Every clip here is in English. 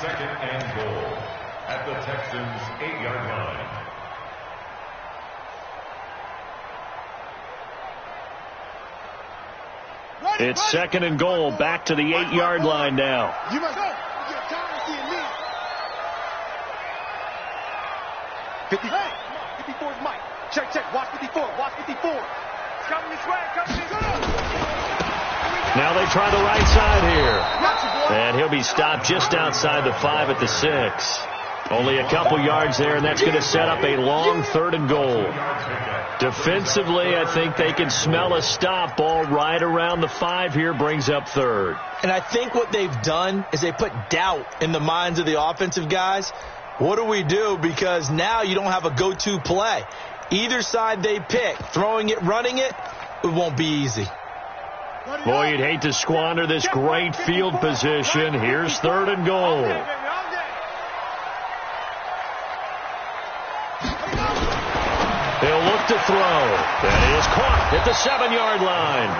Second and goal at the Texans' 8-yard line. It's second and goal, back to the 8-yard line now. You must go. You get time to see it leave. 50. Hey, 54 is Mike. Check, check. Watch 54. Watch 54. It's coming this way. Coming this way. Now they try the right side here. And he'll be stopped just outside the 5 at the 6. Only a couple yards there, and that's going to set up a long third and goal. Defensively, I think they can smell a stop. Ball right around the 5 here, brings up third. And I think what they've done is they put doubt in the minds of the offensive guys. What do we do? Because now you don't have a go-to play. Either side they pick, throwing it, running it, it won't be easy. Boy, you'd hate to squander this great field position. Here's third and goal. He'll look to throw. That is caught at the 7-yard line.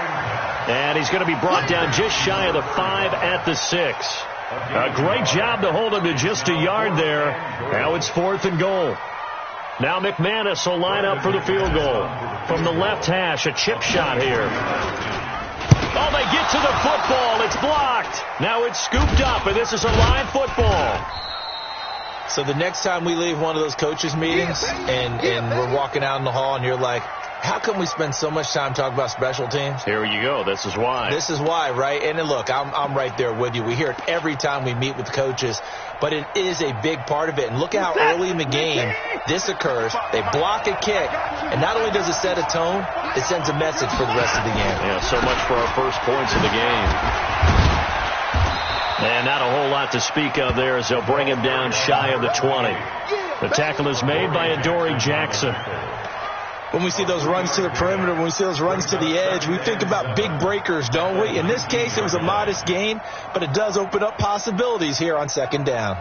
And he's going to be brought down just shy of the 5 at the 6. A great job to hold him to just a yard there. Now it's 4th and goal. Now McManus will line up for the field goal. From the left hash, a chip shot here. Oh, they get to the football. It's blocked. Now it's scooped up, and this is a live football. So the next time we leave one of those coaches' meetings and we're walking out in the hall and you're like, how come we spend so much time talking about special teams? Here you go. This is why. This is why, right? And then look, I'm right there with you. We hear it every time we meet with the coaches, but it is a big part of it. And look at how early in the game this occurs. They block a kick, and not only does it set a tone, it sends a message for the rest of the game. Yeah, so much for our first points of the game. And not a whole lot to speak of there as they'll bring him down shy of the 20. The tackle is made by Adoree Jackson. When we see those runs to the perimeter, when we see those runs to the edge, we think about big breakers, don't we? In this case, it was a modest gain, but it does open up possibilities here on second down.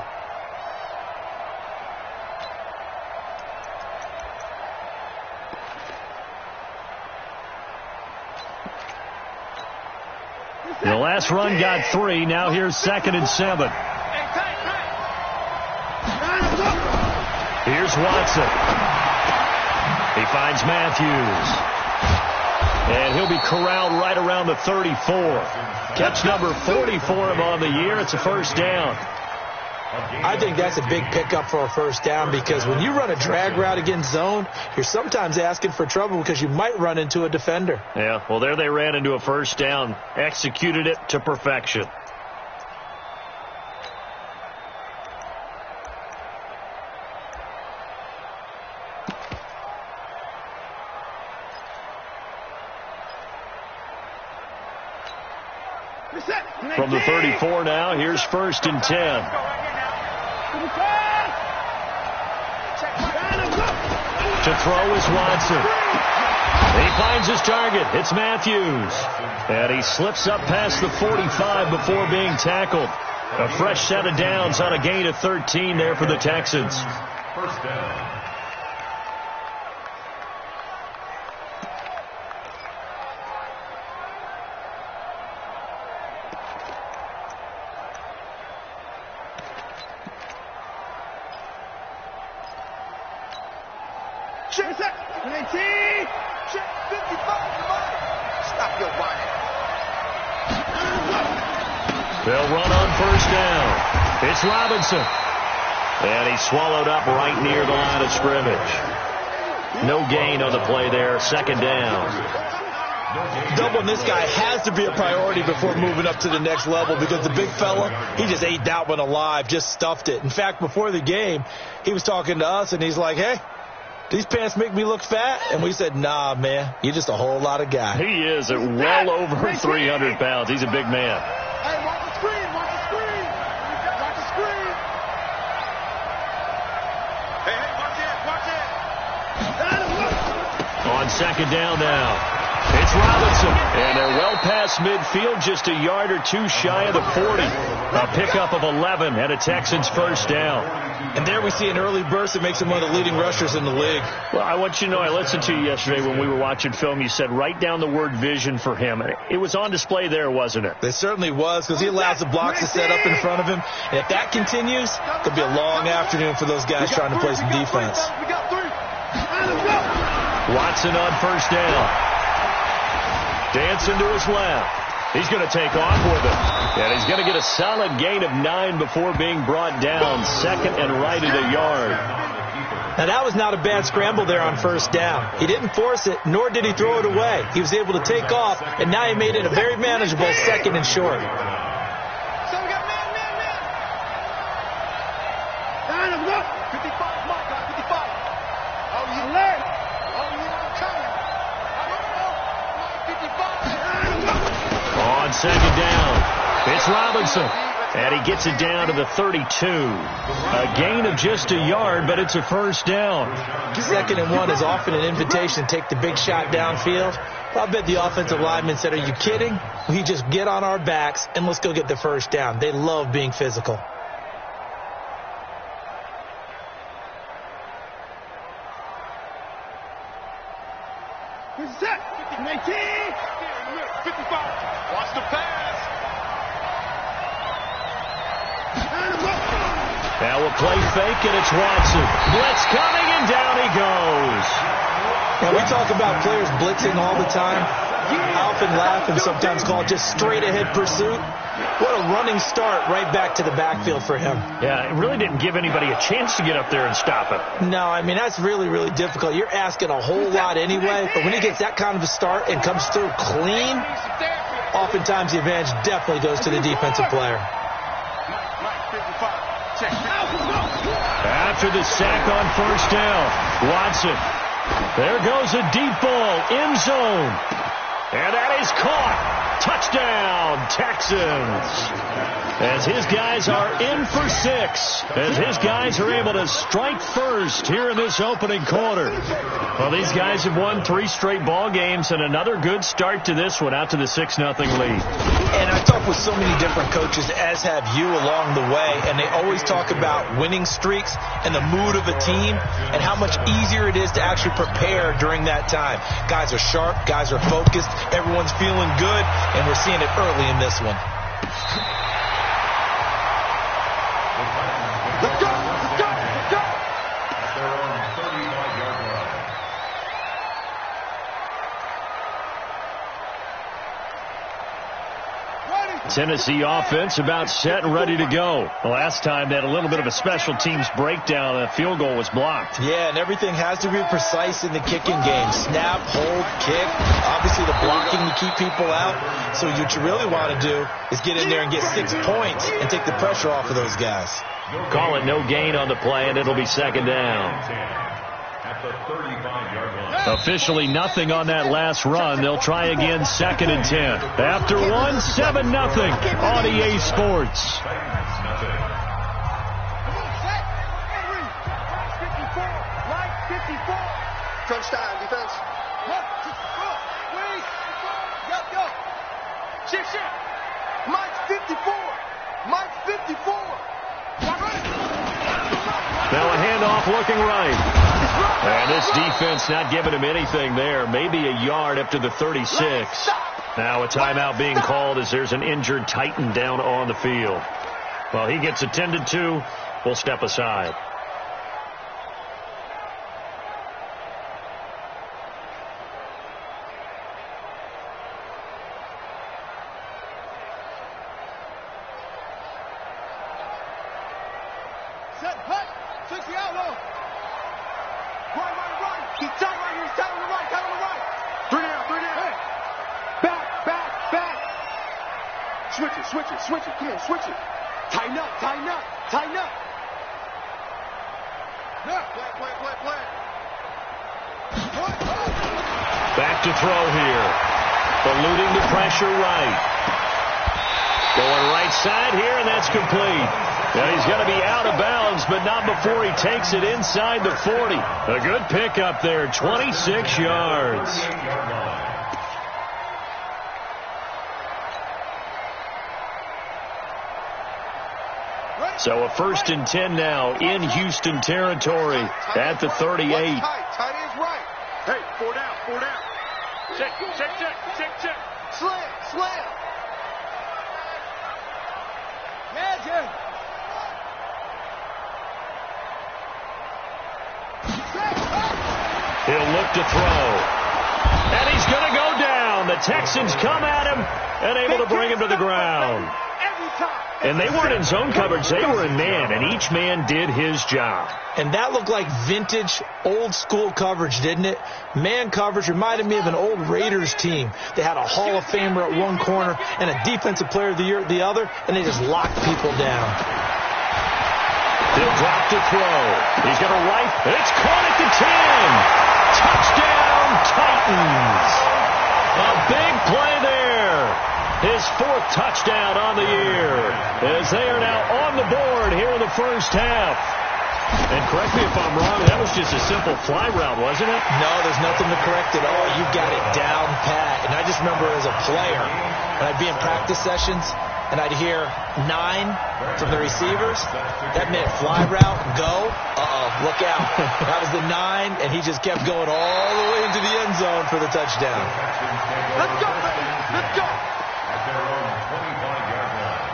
The last run got 3. Now here's 2nd and 7. Here's Watson. He finds Matthews. And he'll be corralled right around the 34. Catch number 40 for him on the year. It's a first down. I think that's a big pickup for a first down because when you run a drag route against zone, you're sometimes asking for trouble because you might run into a defender. Yeah, well, there they ran into a first down, executed it to perfection. From the 34 now, here's 1st and 10. To throw is Watson. He finds his target. It's Matthews. And he slips up past the 45 before being tackled. A fresh set of downs on a gain of 13 there for the Texans. First down. They'll run on first down. It's Robinson. And he's swallowed up right near the line of scrimmage. No gain on the play there. Second down. Doubling this guy has to be a priority before moving up to the next level because the big fella, he just ate that one alive, just stuffed it. In fact, before the game, he was talking to us, and he's like, hey, these pants make me look fat? And we said, nah, man, you're just a whole lot of guy. He is at well over 300 pounds. He's a big man. Hey, watch the screen, watch the screen. Watch the screen. Hey, watch it, watch it. On second down now. It's Robinson, and they're well past midfield, just a yard or two shy of the 40. A pickup of 11 and a Texans first down. And there we see an early burst that makes him one of the leading rushers in the league. Well, I want you to know, I listened to you yesterday when we were watching film. You said write down the word vision for him. It was on display there, wasn't it? It certainly was, because he allows the blocks to set up in front of him. And if that continues, it could be a long afternoon for those guys trying to play some defense. Watson on first down. Dancing to his left. He's going to take off with it. And he's going to get a solid gain of 9 before being brought down. Second and right at a yard. Now, that was not a bad scramble there on first down. He didn't force it, nor did he throw it away. He was able to take off, and now he made it a very manageable second and short. On second down, it's Robinson, and he gets it down to the 32. A gain of just a yard, but it's a first down. Second and 1 is often an invitation to take the big shot downfield. I bet the offensive lineman said, are you kidding? We just get on our backs and let's go get the first down. They love being physical. Who's that? 19. 55. Watch the pass. Now we'll play fake, and it's Watson. Blitz coming, and down he goes. Now, we talk about players blitzing all the time. I often laugh and sometimes call it just straight-ahead pursuit. What a running start right back to the backfield for him. Yeah, it really didn't give anybody a chance to get up there and stop it. No, I mean, that's really, really difficult. You're asking a whole lot anyway, but when he gets that kind of a start and comes through clean, oftentimes the advantage definitely goes to the defensive player. After the sack on first down, Watson. There goes a deep ball, end zone. And that is caught. Touchdown, Texans. As his guys are in for 6. As his guys are able to strike first here in this opening quarter. Well, these guys have won 3 straight ball games and another good start to this one out to the 6-0 lead. And I talk with so many different coaches, as have you, along the way, and they always talk about winning streaks and the mood of a team and how much easier it is to actually prepare during that time. Guys are sharp, guys are focused, everyone's feeling good, and we're seeing it early in this one. Let's go! Let's go! Let's go! They're on 35-yard line. Tennessee offense about set and ready to go. The last time they had a little bit of a special teams breakdown. A field goal was blocked. Yeah, and everything has to be precise in the kicking game. Snap, hold, kick. Obviously the blocking to keep people out. So what you really want to do is get in there and get 6 points and take the pressure off of those guys. Call it no gain on the play, and it'll be second down. At the 35-yard line. Officially nothing on that last run. They'll try again second and 10. After 1, 7-0 on EA Sports. Crunch time, defense. Shift. Mike's 54. Mike's 54. Now a handoff looking right. And this defense not giving him anything there. Maybe a yard up to the 36. Now a timeout being called as there's an injured Titan down on the field. Well, he gets attended to. We'll step aside. Set, hut, 60 out low. Right. He's tight right here. He's tight on the right. Tight on the right. 3 down. Hey. Back. Switch it. Come on, switch it. Tighten up. Yeah. Play. Back to throw here. Eluding the pressure right. Going right side here, and that's complete. And he's going to be out of bounds, but not before he takes it inside the 40. A good pickup there, 26 yards. So a 1st and 10 now in Houston territory at the 38. Tight ends right. Hey, 4 down, 4 down. Check. Slam. Magic. He'll look to throw. And he's going to go down. The Texans come at him and able to bring him to the ground. And they weren't in zone coverage. They were in man, and each man did his job. And that looked like vintage, old-school coverage, didn't it? Man coverage reminded me of an old Raiders team. They had a Hall of Famer at one corner and a Defensive Player of the Year at the other, and they just locked people down. He'll drop to throw. He's going to right. It's caught at the 10. Touchdown, Titans. A big play there. His 4th touchdown on the year as they are now on the board here in the first half. And correct me if I'm wrong, that was just a simple fly route, wasn't it? No, there's nothing to correct at all. You got it down pat. And I just remember as a player, when I'd be in practice sessions, and I'd hear 9 from the receivers. That meant fly route, go. Look out. That was the 9, and he just kept going all the way into the end zone for the touchdown. Let's go, baby. Let's go. At their own 25-yard line.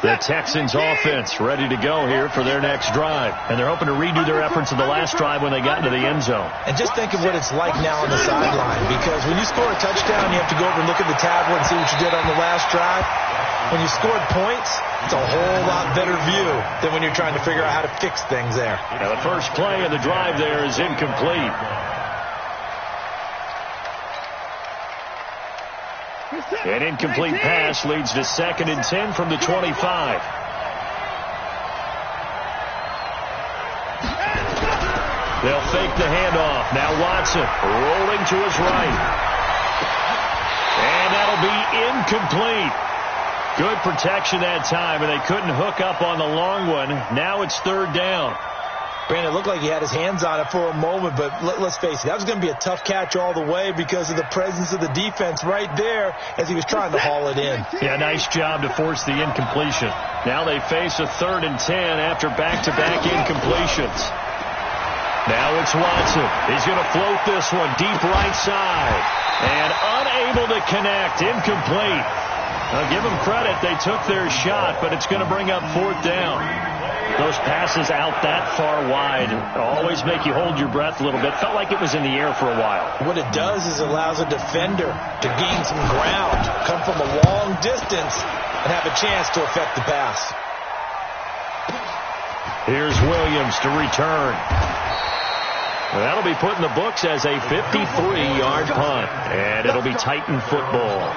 The Texans offense ready to go here for their next drive. And they're hoping to redo their efforts of the last drive when they got into the end zone. And just think of what it's like now on the sideline. Because when you score a touchdown, you have to go over and look at the tablet and see what you did on the last drive. When you scored points, it's a whole lot better view than when you're trying to figure out how to fix things there. Now the first play of the drive there is incomplete. An incomplete pass leads to 2nd and 10 from the 25. They'll fake the handoff. Now Watson rolling to his right. And that'll be incomplete. Good protection that time, and they couldn't hook up on the long one. Now it's 3rd down. Brandon, it looked like he had his hands on it for a moment, but let's face it, that was going to be a tough catch all the way because of the presence of the defense right there as he was trying to haul it in. Yeah, nice job to force the incompletion. Now they face a 3rd and 10 after back-to-back incompletions. Now it's Watson. He's going to float this one deep right side. And unable to connect. Incomplete. I'll give them credit. They took their shot, but it's going to bring up 4th down. Those passes out that far wide always make you hold your breath a little bit. Felt like it was in the air for a while. What it does is it allows a defender to gain some ground, come from a long distance, and have a chance to affect the pass. Here's Williams to return. That'll be put in the books as a 53-yard punt, and it'll be Titan football.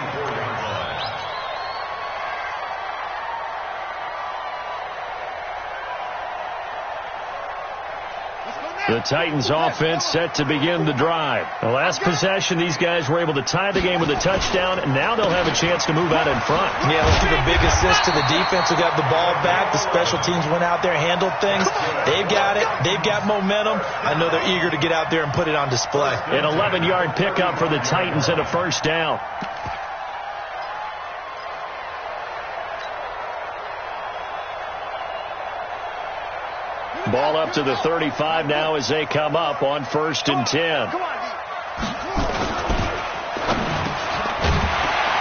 The Titans offense set to begin the drive. The last possession, these guys were able to tie the game with a touchdown, and now they'll have a chance to move out in front. Yeah, let's give a big assist to the defense who got the ball back. The special teams went out there, handled things. They've got it. They've got momentum. I know they're eager to get out there and put it on display. An 11-yard pickup for the Titans and a 1st down. Ball up to the 35 now as they come up on 1st and 10.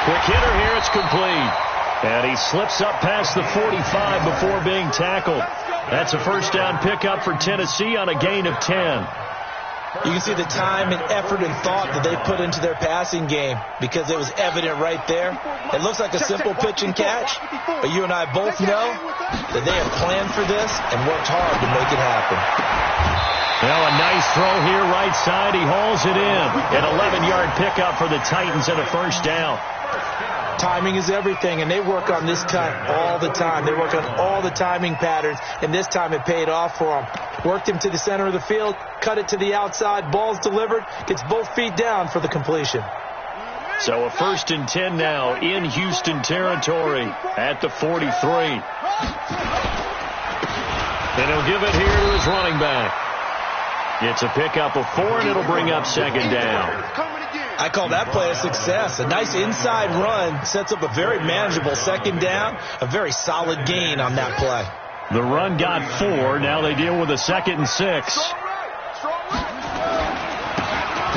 Quick hitter here, it's complete. And he slips up past the 45 before being tackled. That's a 1st down pickup for Tennessee on a gain of 10. You can see the time and effort and thought that they put into their passing game because it was evident right there. It looks like a simple pitch and catch, but you and I both know that they have planned for this and worked hard to make it happen. Well, a nice throw here right side. He hauls it in. An 11-yard pickup for the Titans and a 1st down. Timing is everything, and they work on this cut all the time. They work on all the timing patterns, and this time it paid off for them. Worked him to the center of the field, cut it to the outside, ball's delivered, gets both feet down for the completion. So a 1st and 10 now in Houston territory at the 43. And he'll give it here to his running back. It's a pickup of 4, and it'll bring up second down. I call that play a success. A nice inside run sets up a very manageable second down, a very solid gain on that play. The run got 4. Now they deal with a 2nd and 6.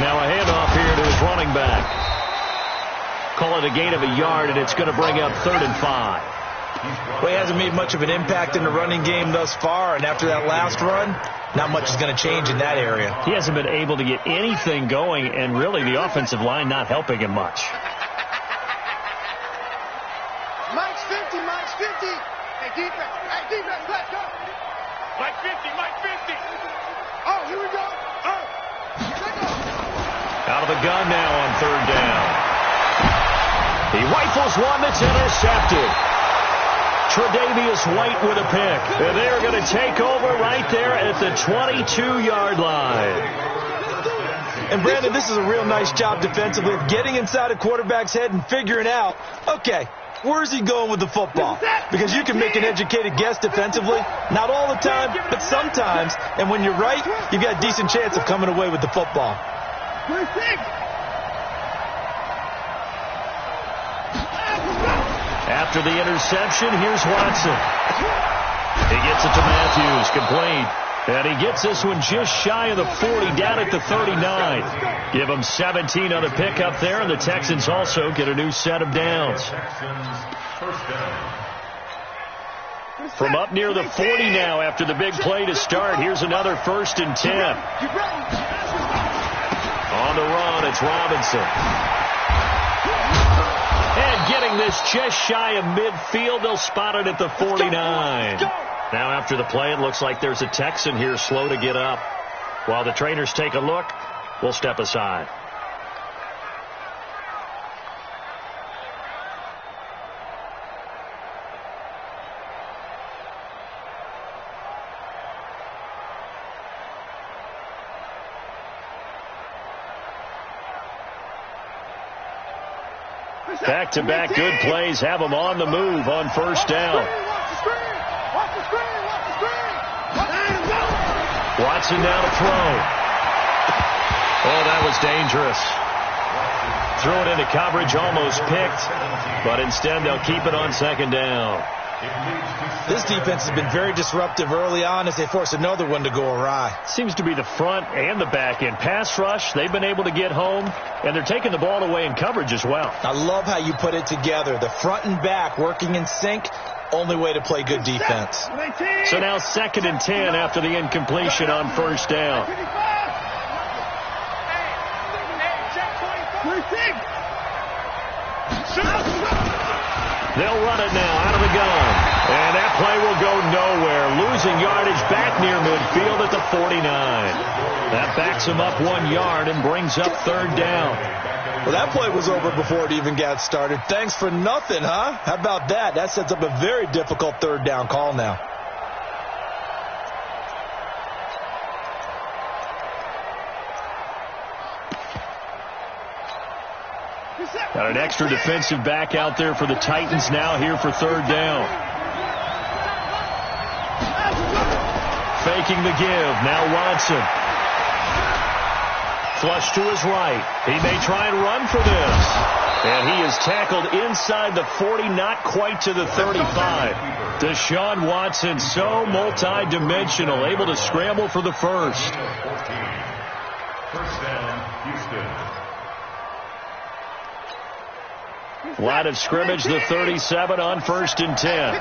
Now a handoff here to his running back. Call it a gain of a yard, and it's going to bring up 3rd and 5. Well, he hasn't made much of an impact in the running game thus far, and after that last run, not much is going to change in that area. He hasn't been able to get anything going, and really the offensive line not helping him much. Mike's 50, Mike's 50. Hey, defense, let's go. Mike 50, Mike 50. Oh, here we go. Oh, here we go. Out of the gun now on 3rd down. He rifles one that's intercepted. Tre'Davious White with a pick. And they are going to take over right there at the 22-yard line. And, Brandon, this is a real nice job defensively of getting inside a quarterback's head and figuring out, okay, where's he going with the football? Because you can make an educated guess defensively. Not all the time, but sometimes. And when you're right, you've got a decent chance of coming away with the football. After the interception, here's Watson. He gets it to Matthews, complete. And he gets this one just shy of the 40, down at the 39. Give him 17 on the pickup there, and the Texans also get a new set of downs. From up near the 40 now after the big play to start, here's another 1st and 10. On the run, it's Robinson. And getting this just shy of midfield, they'll spot it at the 49. Now after the play, it looks like there's a Texan here slow to get up. While the trainers take a look, we'll step aside. Back-to-back good plays have them on the move on 1st down. Watson now to throw. Oh, that was dangerous. Threw it into coverage, almost picked, but instead they'll keep it on 2nd down. This defense has been very disruptive early on as they force another one to go awry. Seems to be the front and the back end. Pass rush, they've been able to get home, and they're taking the ball away in coverage as well. I love how you put it together. The front and back working in sync, only way to play good defense. So now 2nd and 10 after the incompletion on 1st down. They'll run it now out of the gun. And that play will go nowhere. Losing yardage back near midfield at the 49. That backs him up 1 yard and brings up 3rd down. Well, that play was over before it even got started. Thanks for nothing, huh? How about that? That sets up a very difficult 3rd down call now. Got an extra defensive back out there for the Titans now here for 3rd down. Faking the give. Now Watson. Flush to his right. He may try and run for this. And he is tackled inside the 40, not quite to the 35. Deshaun Watson, so multi-dimensional, able to scramble for the 1st. 1st down, Houston. Line of scrimmage, the 37 on 1st and 10.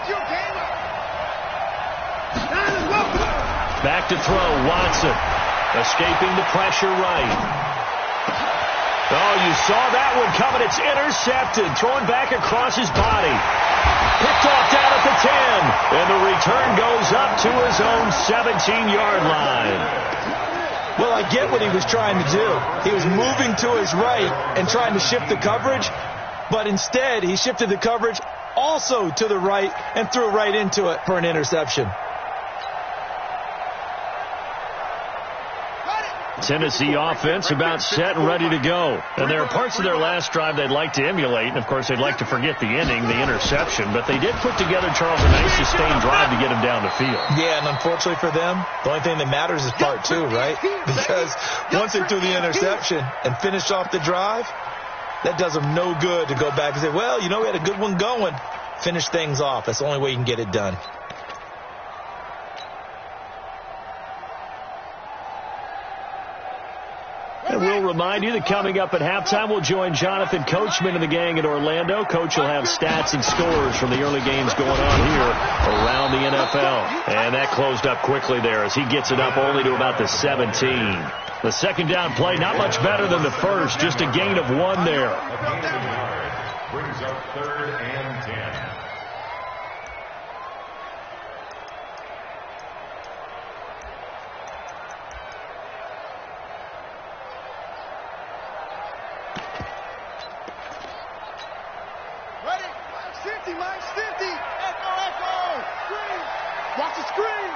Back to throw, Watson. Escaping the pressure right. Oh, you saw that one coming. It's intercepted. Thrown back across his body. Picked off down at the 10. And the return goes up to his own 17-yard line. Well, I get what he was trying to do. He was moving to his right and trying to shift the coverage. But instead, he shifted the coverage also to the right and threw right into it for an interception. Tennessee offense about set and ready to go. And there are parts of their last drive they'd like to emulate. And, of course, they'd like to forget the inning, the interception. But they did put together, Charles, a nice sustained drive to get him down the field. Yeah, and unfortunately for them, the only thing that matters is part two, right? Because once they threw the interception and finished off the drive, that does them no good to go back and say, well, you know, we had a good one going. Finish things off. That's the only way you can get it done. And we'll remind you that coming up at halftime, we'll join Jonathan Coachman and the gang in Orlando. Coach will have stats and scores from the early games going on here around the NFL. And that closed up quickly there as he gets it up only to about the 17. The second down play, not much better than the first, just a gain of 1 there. Brings up 3rd and 10. Mike's 50. Echo. Screen. Watch the screen.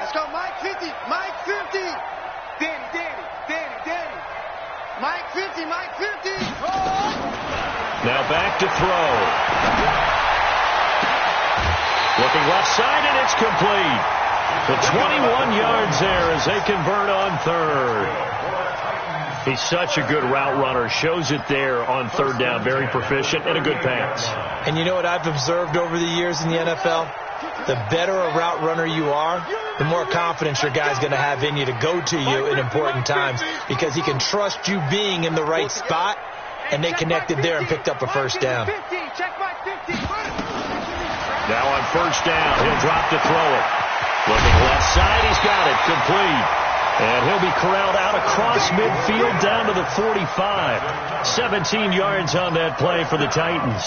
Let's go, Mike 50. Mike 50. Danny. Mike 50. Oh. Now back to throw. Looking left side, and it's complete. The 21 yards there as they convert on third. He's such a good route runner. Shows it there on third down. Very proficient and a good pass. And you know what I've observed over the years in the NFL? The better a route runner you are, the more confidence your guy's going to have in you to go to you in important times because he can trust you being in the right spot, and they connected there and picked up a first down. Now on first down, he'll drop to throw it. Looking left side, he's got it. Complete. And he'll be corralled out across midfield down to the 45. 17 yards on that play for the Titans.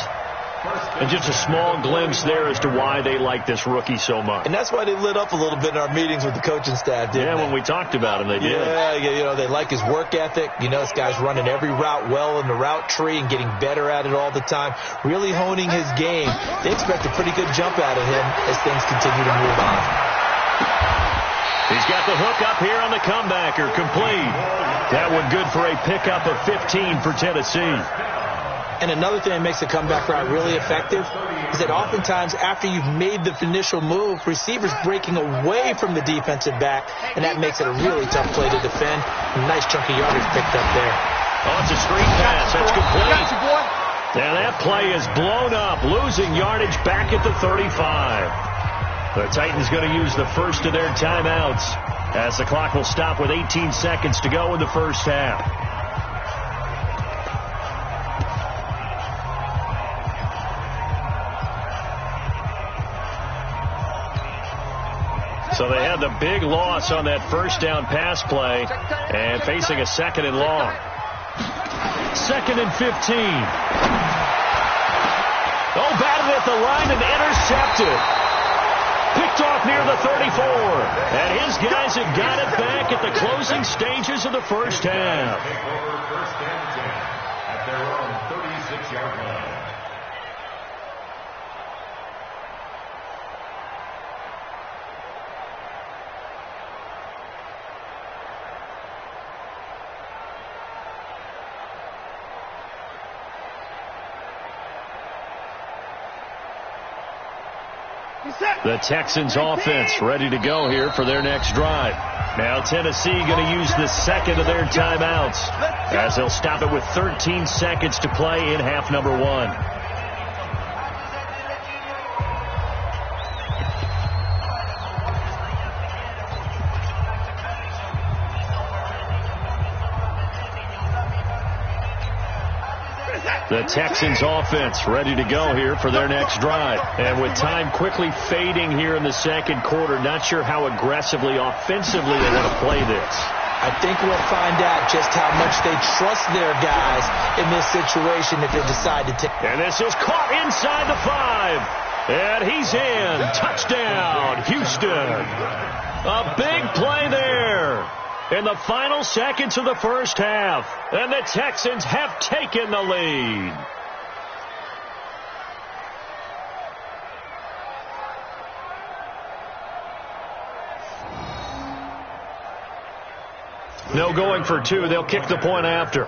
And just a small glimpse there as to why they like this rookie so much. And that's why they lit up a little bit in our meetings with the coaching staff, didn't they? When we talked about him, they did. Yeah, you know, they like his work ethic. You know, this guy's running every route well in the route tree and getting better at it all the time. Really honing his game. They expect a pretty good jump out of him as things continue to move on. He's got the hook up here on the comebacker. Complete. That one good for a pickup of 15 for Tennessee. And another thing that makes the comeback route really effective is that oftentimes after you've made the initial move, receivers breaking away from the defensive back, and that makes it a really tough play to defend. A nice chunk of yardage picked up there. Oh, it's a screen pass. That's complete. Now that play is blown up, losing yardage back at the 35. The Titans going to use the first of their timeouts as the clock will stop with 18 seconds to go in the first half. So they had the big loss on that first down pass play and facing a 2nd and long. 2nd and 15. Oh, batted at the line and intercepted. Picked off near the 34. And his guys have got it back at the closing stages of the first half. Take over 1st and 10 at their own 36-yard line. The Texans offense ready to go here for their next drive. Now Tennessee going to use the second of their timeouts as they'll stop it with 13 seconds to play in half number 1. The Texans offense ready to go here for their next drive. And with time quickly fading here in the second quarter, not sure how aggressively, offensively they want to play this. I think we'll find out just how much they trust their guys in this situation if they decide to take. And this is caught inside the 5. And he's in. Touchdown, Houston. A big play there in the final seconds of the first half. And the Texans have taken the lead. No going for two. They'll kick the point after.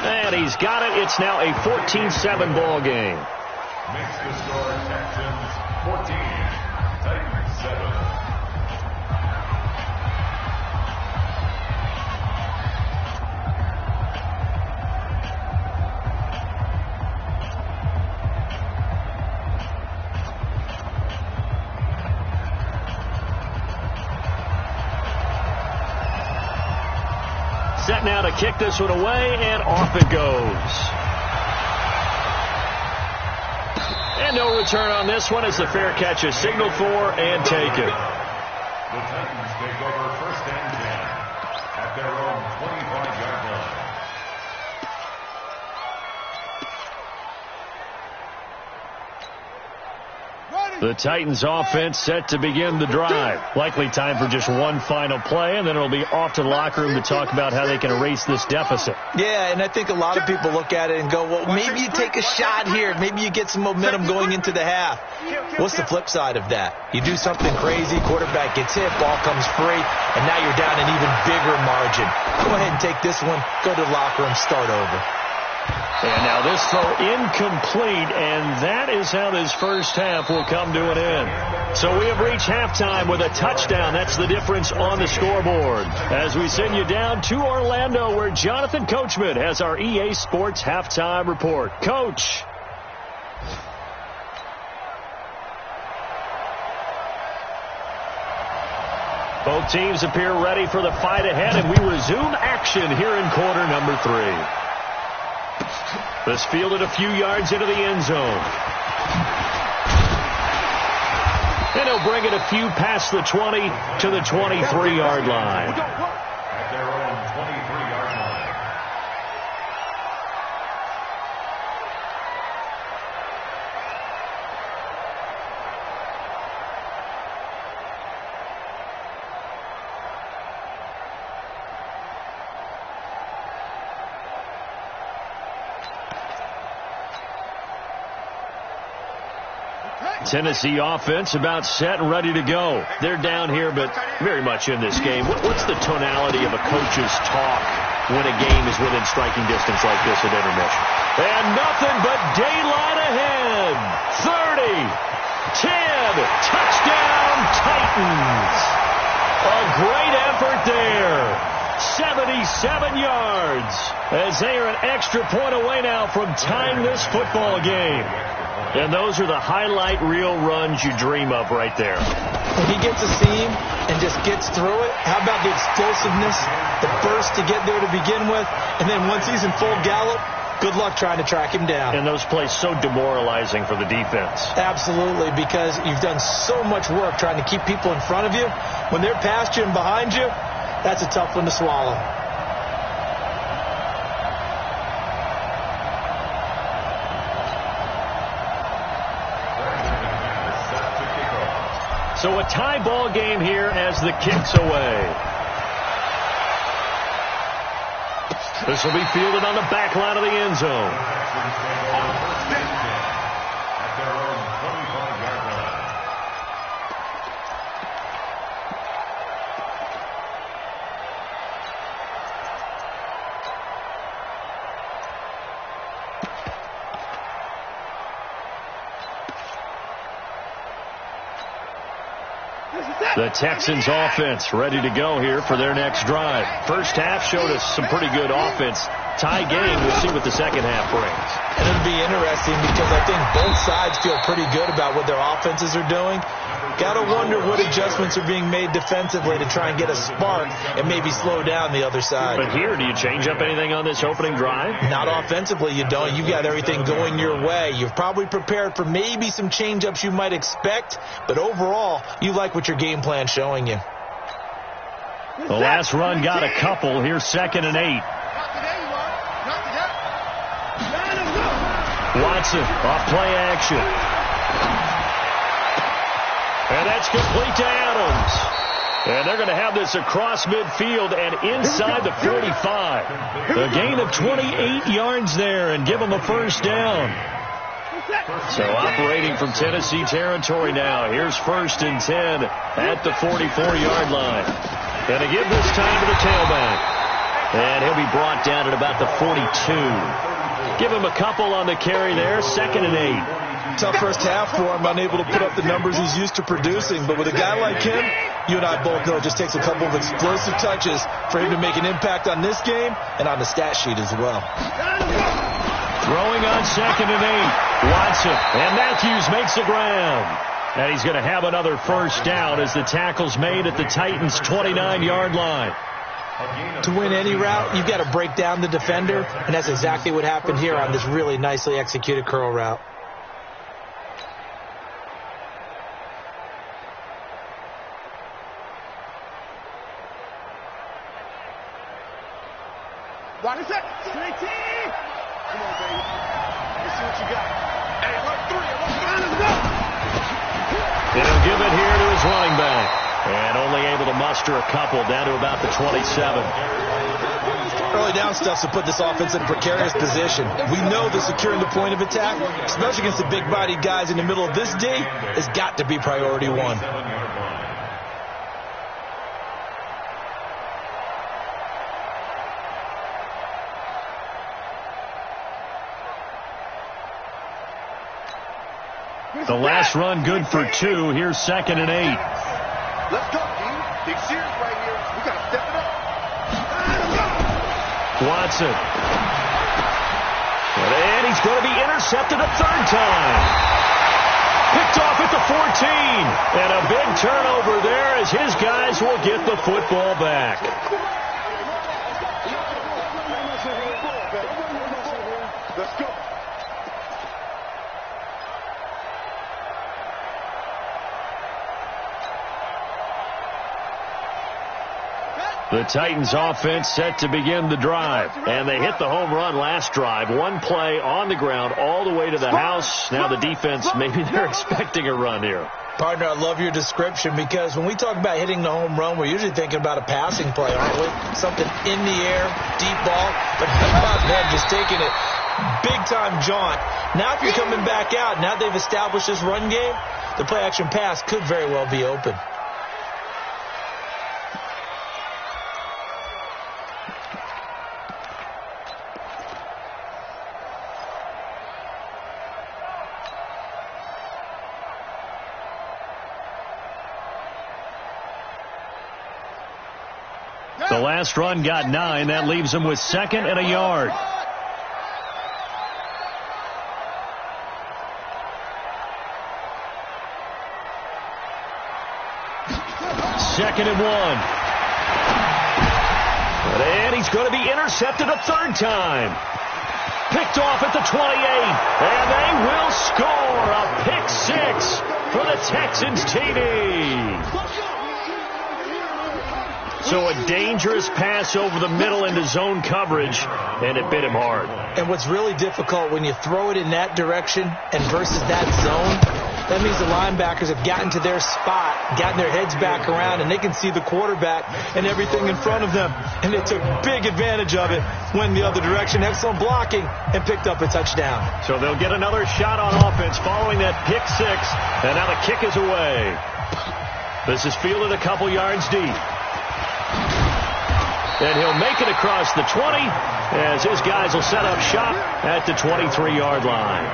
And he's got it. It's now a 14-7 ball game. Makes the score Texans 14, Titans 7. Set now to kick this one away, and off it goes. And no return on this one as the fair catch is signaled for and taken. The Titans take over 1st and 10 at their own 25-yard line. The Titans offense set to begin the drive. Likely time for just one final play, and then it'll be off to the locker room to talk about how they can erase this deficit. Yeah, and I think a lot of people look at it and go, well, maybe you take a shot here. Maybe you get some momentum going into the half. What's the flip side of that? You do something crazy, quarterback gets hit, ball comes free, and now you're down an even bigger margin. Go ahead and take this one, go to the locker room, start over. And now this throw incomplete, and that is how this first half will come to an end. So we have reached halftime with a touchdown. That's the difference on the scoreboard. As we send you down to Orlando, where Jonathan Coachman has our EA Sports halftime report. Coach. Both teams appear ready for the fight ahead, and we resume action here in quarter number 3. This fielded a few yards into the end zone. And he'll bring it a few past the 20 to the 23-yard line. At their own 23-yard line. Tennessee offense about set and ready to go. They're down here, but very much in this game. What's the tonality of a coach's talk when a game is within striking distance like this at intermission? And nothing but daylight ahead. 30, 10, touchdown Titans. A great effort there. 77 yards as they are an extra point away now from tying this football game. And those are the highlight reel runs you dream of right there. When he gets a seam and just gets through it, how about the explosiveness, the burst to get there to begin with, and then once he's in full gallop, good luck trying to track him down. And those plays so demoralizing for the defense. Absolutely, because you've done so much work trying to keep people in front of you. When they're past you and behind you, that's a tough one to swallow. So a tie ball game here as the kick's away. This will be fielded on the back line of the end zone. At their own 25-yard line. The Texans offense ready to go here for their next drive. First half showed us some pretty good offense. Tie game, we'll see what the second half brings. And it'll be interesting because I think both sides feel pretty good about what their offenses are doing. Got to wonder what adjustments are being made defensively to try and get a spark and maybe slow down the other side. But here, do you change up anything on this opening drive? Not offensively, you don't. You got everything going your way. You've probably prepared for maybe some change-ups you might expect, but overall, you like what your game plan's showing you. The last run got a couple. Here's 2nd and 8. Watson off play action. And that's complete to Adams. And they're going to have this across midfield and inside the 45. A gain of 28 yards there and give them a first down. So operating from Tennessee territory now. Here's 1st and 10 at the 44-yard line. And to give this time to the tailback. And he'll be brought down at about the 42. Give him a couple on the carry there. 2nd and 8. Tough first half for him, unable to put up the numbers he's used to producing. But with a guy like him, you and I both know it just takes a couple of explosive touches for him to make an impact on this game and on the stat sheet as well. Throwing on 2nd and 8. Watson, and Matthews makes the ground. And he's going to have another first down as the tackle's made at the Titans' 29-yard line. To win any route, you've got to break down the defender, and that's exactly what happened here on this really nicely executed curl route. What is it? Straight T! Come on, baby. Let's see what you got. Hey, run 3. He'll give it here to his running back. And only able to muster a couple down to about the 27. Early down stuff to put this offense in a precarious position. We know that securing the point of attack, especially against the big-bodied guys in the middle of this D, has got to be priority 1. The last run good for 2. Here's 2nd and 8. Let's go, team. Big series right here. We got to step it up. Watson. And he's going to be intercepted a 3rd time. Picked off at the 14. And a big turnover there as his guys will get the football back. Let's go. The Titans offense set to begin the drive. And they hit the home run last drive. 1 play on the ground all the way to the house. Now the defense, maybe they're expecting a run here. Partner, I love your description because when we talk about hitting the home run, we're usually thinking about a passing play, aren't we? Something in the air, deep ball. But how about them just taking it big-time jaunt? Now if you're coming back out, now they've established this run game, the play-action pass could very well be open. The last run got 9. That leaves him with 2nd and a yard. Second and 1. And he's going to be intercepted a 3rd time. Picked off at the 28. And they will score a pick 6 for the Texans TD. So a dangerous pass over the middle into zone coverage, and it bit him hard. And what's really difficult when you throw it in that direction and versus that zone, that means the linebackers have gotten to their spot, gotten their heads back around, and they can see the quarterback and everything in front of them. And they took big advantage of it, went the other direction, excellent blocking, and picked up a touchdown. So they'll get another shot on offense following that pick 6, and now the kick is away. This is fielded a couple yards deep. And he'll make it across the 20 as his guys will set up shop at the 23-yard line.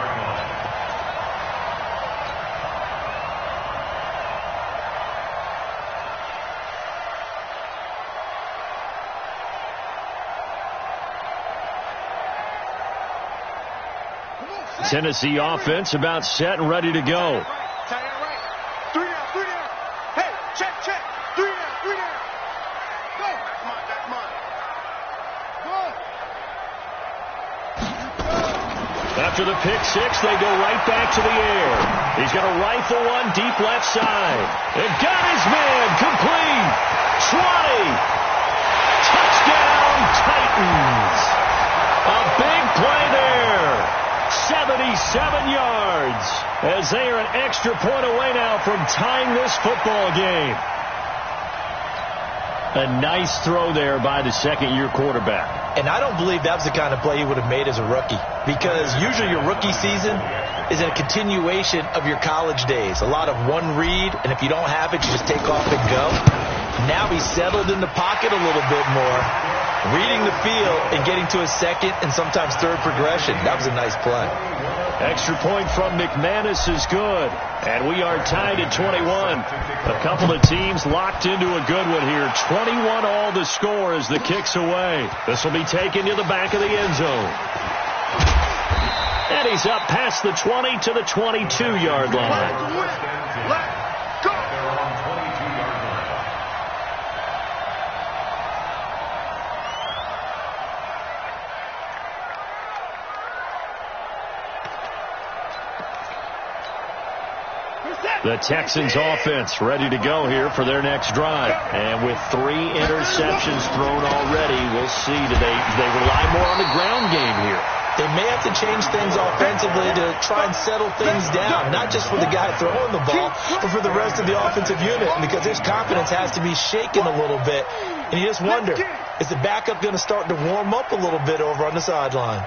Tennessee offense about set and ready to go. After the pick 6, they go right back to the air. He's going to rifle one deep left side. And got his man complete. 20. Touchdown, Titans. A big play there. 77 yards. As they are an extra point away now from tying this football game. A nice throw there by the second-year quarterback. And I don't believe that was the kind of play he would have made as a rookie, because usually your rookie season is a continuation of your college days. A lot of one read, and if you don't have it, you just take off and go. Now he's settled in the pocket a little bit more, reading the field and getting to his second and sometimes third progression. That was a nice play. Extra point from McManus is good. And we are tied at 21. A couple of teams locked into a good one here. 21 all the score as the kick's away. This will be taken to the back of the end zone. And he's up past the 20 to the 22-yard line. The Texans offense ready to go here for their next drive. And with 3 interceptions thrown already, we'll see. Do they rely more on the ground game here? They may have to change things offensively to try and settle things down, not just for the guy throwing the ball, but for the rest of the offensive unit, because his confidence has to be shaken a little bit. And you just wonder, is the backup going to start to warm up a little bit over on the sideline?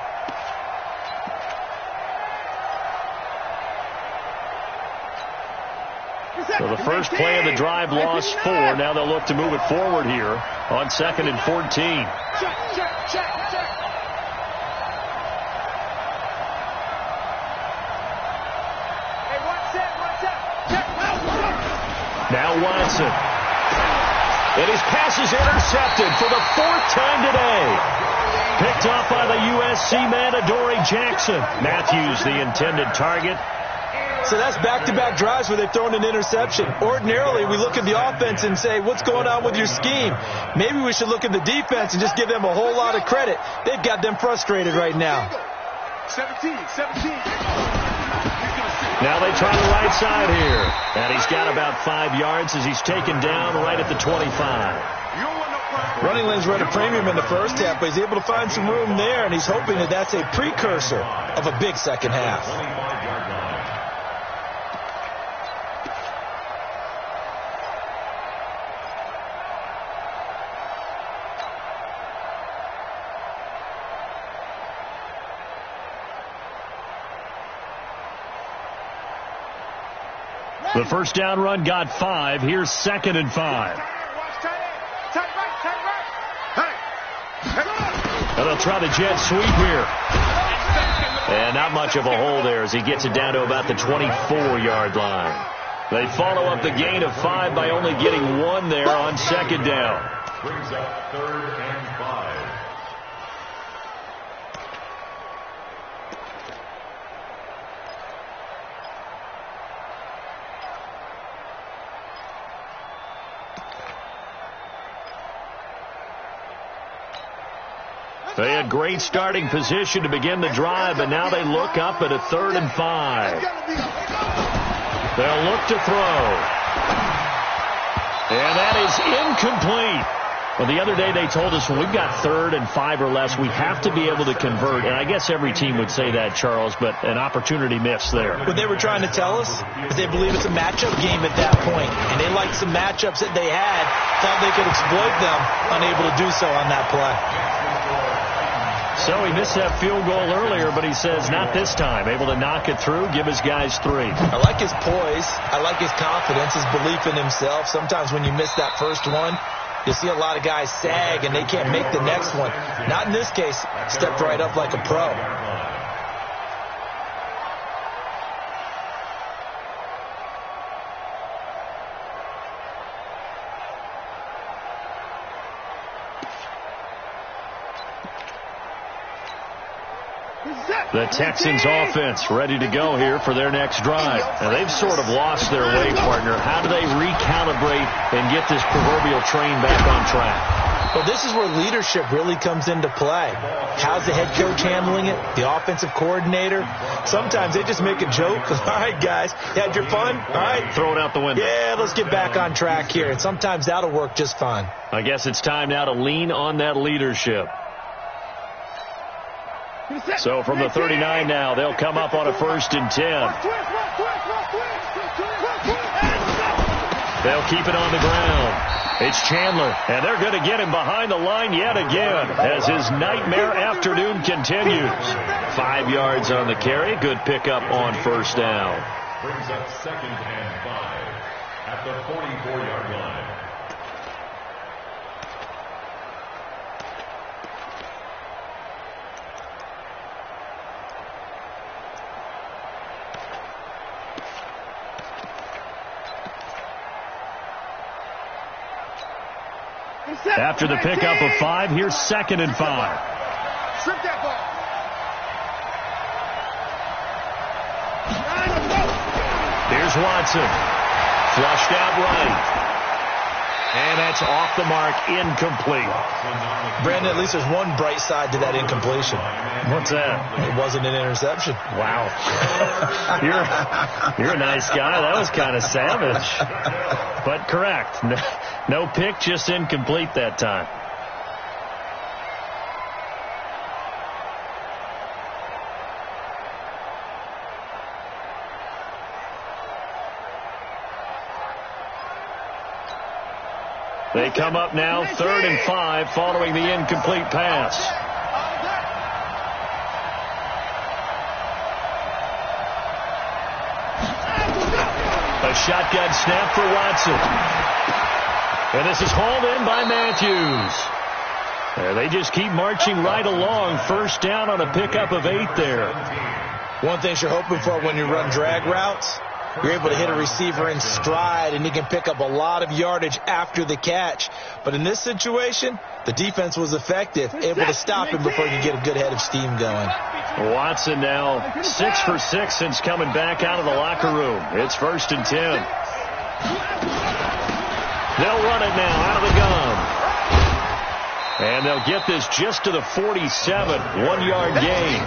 So the first play of the drive lost 4. Now they'll look to move it forward here on 2nd and 14. Now Watson. And his pass is intercepted for the 4th time today. Picked off by the USC man, Adoree Jackson. Matthews the intended target. So that's back-to-back drives where they've thrown an interception. Ordinarily, we look at the offense and say, what's going on with your scheme? Maybe we should look at the defense and just give them a whole lot of credit. They've got them frustrated right now. 17. Now they try the right side here. And he's got about 5 yards as he's taken down right at the 25. Running lanes run a premium in the first half, but he's able to find some room there, and he's hoping that that's a precursor of a big second half. The first down run got 5. Here's 2nd and 5. And they'll try the jet sweep here. And not much of a hole there as he gets it down to about the 24-yard line. They follow up the gain of 5 by only getting 1 there on 2nd down. Brings up 3rd and 5. They had great starting position to begin the drive, but now they look up at a 3rd and 5. They'll look to throw. And that is incomplete. Well, the other day they told us when we've got 3rd and 5 or less, we have to be able to convert. And I guess every team would say that, Charles, but an opportunity missed there. What they were trying to tell us is they believe it's a matchup game at that point. And they liked some matchups that they had, thought they could exploit them, unable to do so on that play. So he missed that field goal earlier, but he says not this time. Able to knock it through, give his guys 3. I like his poise. I like his confidence, his belief in himself. Sometimes when you miss that first one, you see a lot of guys sag and they can't make the next one. Not in this case. Stepped right up like a pro. The Texans offense ready to go here for their next drive. And they've sort of lost their way, partner. How do they recalibrate and get this proverbial train back on track? Well, this is where leadership really comes into play. How's the head coach handling it? The offensive coordinator? Sometimes they just make a joke. All right, guys, you had your fun? All right. Throw it out the window. Yeah, let's get back on track here. And sometimes that'll work just fine. I guess it's time now to lean on that leadership. So from the 39 now, they'll come up on a 1st and 10. They'll keep it on the ground. It's Chandler, and they're going to get him behind the line yet again as his nightmare afternoon continues. 5 yards on the carry. Good pickup on first down. Brings up 2nd and 5 at the 44-yard line. After the pickup of 5, here's 2nd and 5. Strip that ball. Here's Watson. Flushed out right. And that's off the mark, incomplete. Brandon, at least there's one bright side to that incompletion. What's that? It wasn't an interception. Wow. You're a nice guy. That was kind of savage. But correct. No pick, just incomplete that time. They come up now 3rd and 5 following the incomplete pass. A shotgun snap for Watson. And this is hauled in by Matthews. They just keep marching right along. First down on a pickup of 8 there. One thing you're hoping for when you run drag routes, you're able to hit a receiver in stride, and he can pick up a lot of yardage after the catch. But in this situation, the defense was effective, able to stop him before he could get a good head of steam going. Watson now 6 for 6 since coming back out of the locker room. It's 1st and 10. They'll run it now out of the gun. And they'll get this just to the 47, 1-yard gain.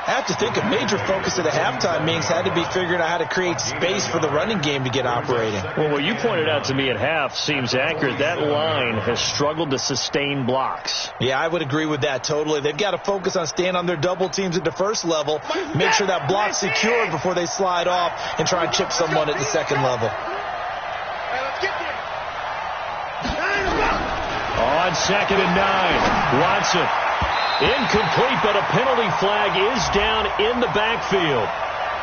I have to think a major focus of the halftime meetings had to be figuring out how to create space for the running game to get operating. Well, what you pointed out to me at half seems accurate. That line has struggled to sustain blocks. Yeah, I would agree with that totally. They've got to focus on staying on their double teams at the first level, make sure that block's secured before they slide off and try and chip someone at the second level. On 2nd and 9, Watson. Incomplete, but a penalty flag is down in the backfield.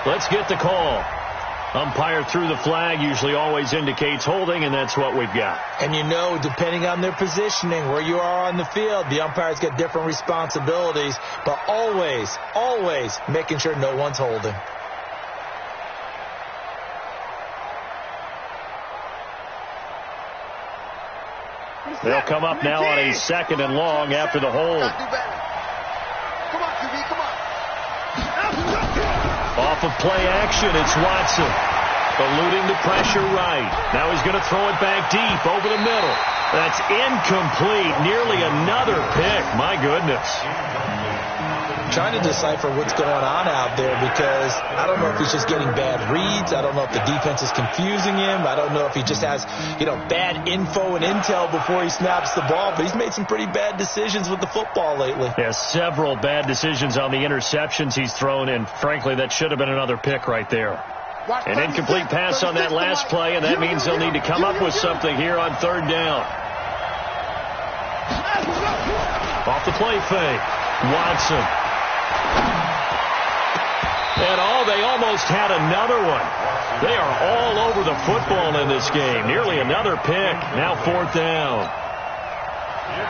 Let's get the call. Umpire threw the flag, usually always indicates holding, and that's what we've got. And you know, depending on their positioning, where you are on the field, the umpires get different responsibilities, but always, always making sure no one's holding. They'll come up now on a 2nd and long after the hold. Off of play action, it's Watson. Eluding the pressure right. Now he's going to throw it back deep over the middle. That's incomplete. Nearly another pick. My goodness. Trying to decipher what's going on out there because I don't know if he's just getting bad reads. I don't know if the defense is confusing him. I don't know if he just has, bad info and intel before he snaps the ball. But he's made some pretty bad decisions with the football lately. Yeah, several bad decisions on the interceptions he's thrown in. Frankly, that should have been another pick right there. An incomplete pass on that last play, and that means they'll need to come up with something here on 3rd down. Off the play fake, Watson. And they almost had another one. They are all over the football in this game. Nearly another pick. Now 4th down.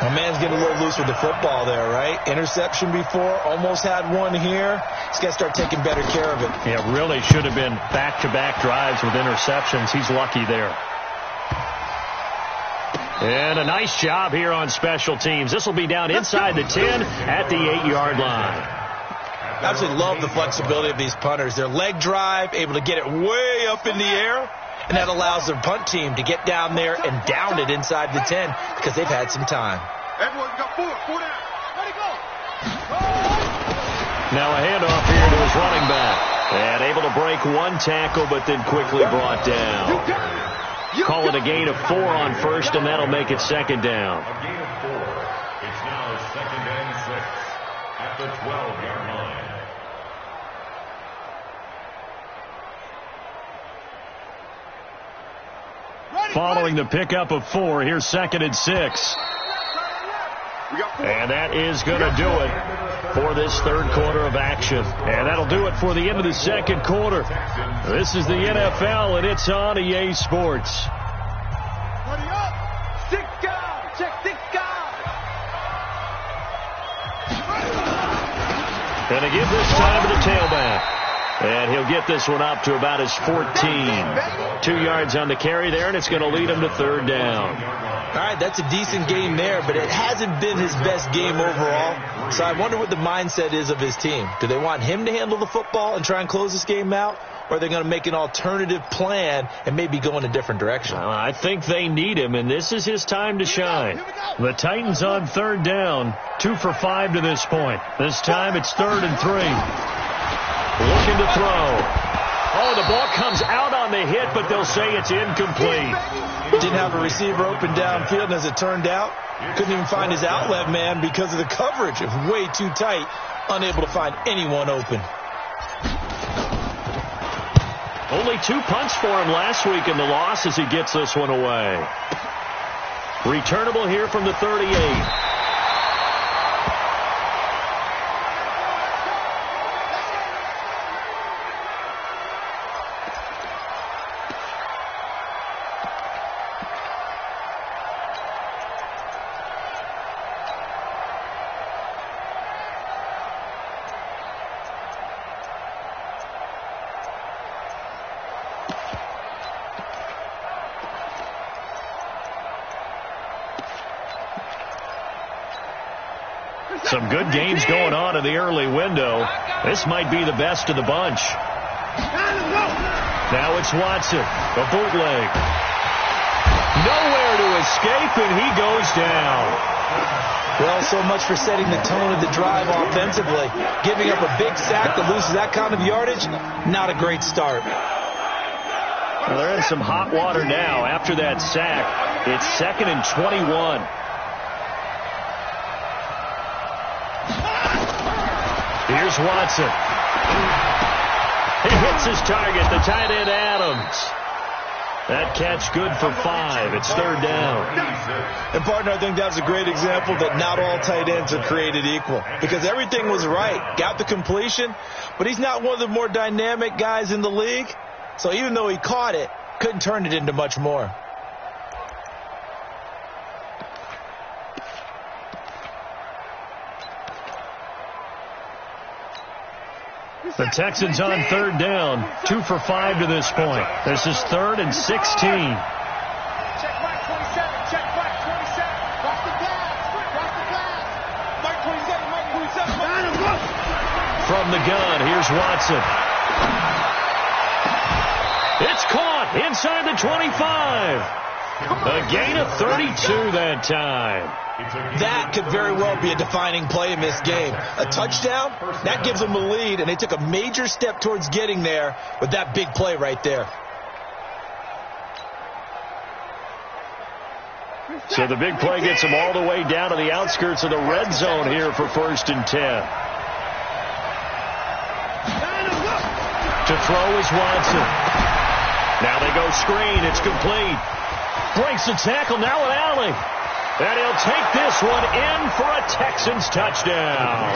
My man's getting a little loose with the football there, right? Interception before, almost had one here. He's got to start taking better care of it. Yeah, really should have been back-to-back drives with interceptions. He's lucky there. And a nice job here on special teams. This will be down inside the 10 at the 8-yard line. I absolutely love the flexibility of these punters. Their leg drive, able to get it way up in the air, and that allows their punt team to get down there and down it inside the 10 because they've had some time. Everyone got 4 down. Ready, go. Now a handoff here to his running back. And able to break one tackle, but then quickly brought down. Call it a gain of 4 on first, and that'll make it 2nd down. A gain of 4. It's now 2nd and 6 at the 12-yard line. following the pickup of 4. Here's 2nd and 6. And that is going to do it for this third quarter of action. And that'll do it for the end of the second quarter. This is the NFL, and it's on EA Sports. Hurry up! 6 guys! Check 6 guys! And they give this time to the tailback. And he'll get this one up to about his 14. 2 yards on the carry there, and it's going to lead him to 3rd down. All right, that's a decent game there, but it hasn't been his best game overall. So I wonder what the mindset is of his team. Do they want him to handle the football and try and close this game out? Or are they going to make an alternative plan and maybe go in a different direction? I think they need him, and this is his time to shine. The Titans on 3rd down, 2 for 5 to this point. This time it's 3rd and 3. Looking to throw. Oh, the ball comes out on the hit, but they'll say it's incomplete. Didn't have a receiver open downfield, and as it turned out, couldn't even find his outlet man because of the coverage. It was way too tight, unable to find anyone open. Only 2 punts for him last week in the loss as he gets this one away. Returnable here from the 38. Some good games going on in the early window. This might be the best of the bunch. Now it's Watson, a bootleg. Nowhere to escape, and he goes down. Well, so much for setting the tone of the drive offensively. Giving up a big sack that loses that kind of yardage, not a great start. Well, they're in some hot water now after that sack. It's 2nd and 21. Here's Watson. He hits his target, the tight end Adams. That catch good for 5. It's 3rd down. And, partner, I think that's a great example that not all tight ends are created equal. Because everything was right. Got the completion, but he's not one of the more dynamic guys in the league. So even though he caught it, couldn't turn it into much more. The Texans on 3rd down, 2 for 5 to this point. This is 3rd and 16. Check right 27. Check right 27. Watch the pass. Watch the pass. Mike 27. Mike 27. From the gun, here's Watson. It's caught inside the 25. A gain of 32 that time. That could very well be a defining play in this game. A touchdown, that gives them a lead, and they took a major step towards getting there with that big play right there. So the big play gets them all the way down to the outskirts of the red zone here for 1st and 10. To throw is Watson. Now they go screen. It's complete. Breaks the tackle. Now an alley. And he'll take this one in for a Texans touchdown.